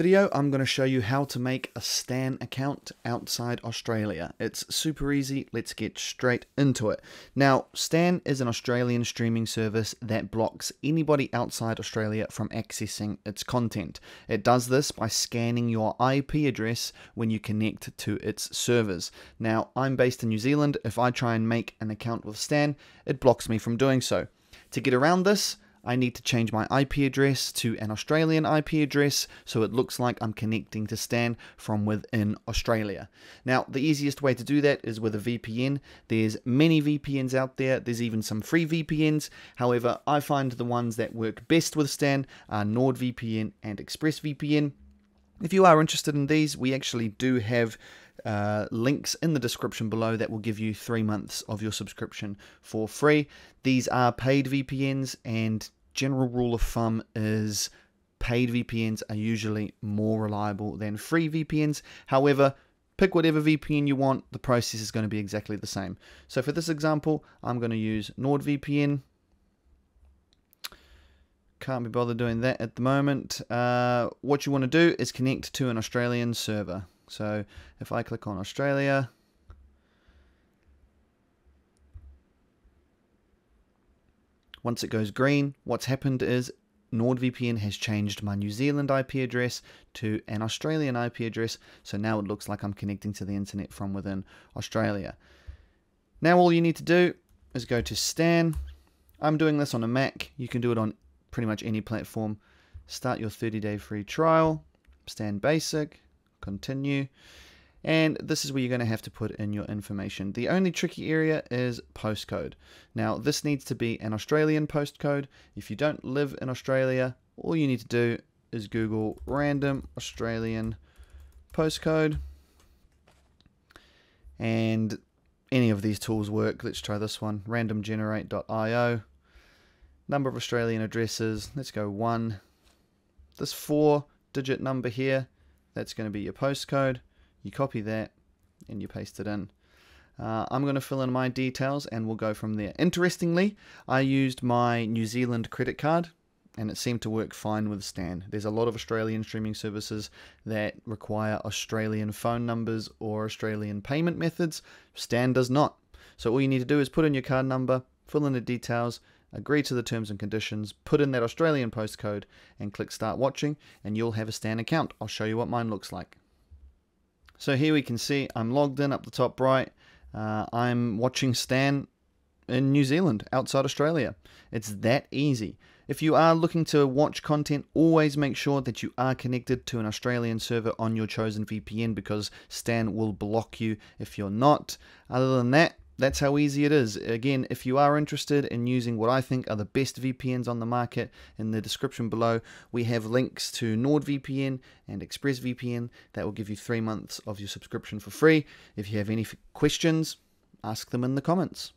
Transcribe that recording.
video, I'm going to show you how to make a Stan account outside Australia. It's super easy. Let's get straight into it. Now, Stan is an Australian streaming service that blocks anybody outside Australia from accessing its content. It does this by scanning your IP address when you connect to its servers. Now, I'm based in New Zealand. If I try and make an account with Stan, it blocks me from doing so. To get around this, I need to change my IP address to an Australian IP address so it looks like I'm connecting to Stan from within Australia. Now, the easiest way to do that is with a VPN. There's many VPNs out there. There's even some free VPNs. However, I find the ones that work best with Stan are NordVPN and ExpressVPN. If you are interested in these, we actually do have links in the description below that will give you 3 months of your subscription for free. These are paid VPNs, and general rule of thumb is paid VPNs are usually more reliable than free VPNs. However, pick whatever VPN you want, the process is going to be exactly the same. So for this example, I'm going to use NordVPN. Can't be bothered doing that at the moment. What you want to do is connect to an Australian server. So if I click on Australia, once it goes green, what's happened is NordVPN has changed my New Zealand IP address to an Australian IP address. So now it looks like I'm connecting to the internet from within Australia. Now all you need to do is go to Stan. I'm doing this on a Mac. You can do it on pretty much any platform. Start your 30-day free trial. Stan Basic. Continue, and this is where you're going to have to put in your information. The only tricky area is postcode. Now, this needs to be an Australian postcode. If you don't live in Australia, all you need to do is Google random Australian postcode, and any of these tools work. Let's try this one, randomgenerate.io. Number of Australian addresses, let's go 1. This 4-digit number here, that's going to be your postcode. You copy that and you paste it in. I'm going to fill in my details and we'll go from there. Interestingly, I used my New Zealand credit card and it seemed to work fine with Stan. There's a lot of Australian streaming services that require Australian phone numbers or Australian payment methods. Stan does not. So all you need to do is put in your card number, fill in the details, agree to the terms and conditions, put in that Australian postcode, and click start watching, and you'll have a Stan account. I'll show you what mine looks like. So here we can see I'm logged in up the top right. I'm watching Stan in New Zealand, outside Australia. It's that easy. If you are looking to watch content, always make sure that you are connected to an Australian server on your chosen VPN, because Stan will block you if you're not. Other than that, that's how easy it is. Again, if you are interested in using what I think are the best VPNs on the market, in the description below, we have links to NordVPN and ExpressVPN that will give you 3 months of your subscription for free. If you have any questions, ask them in the comments.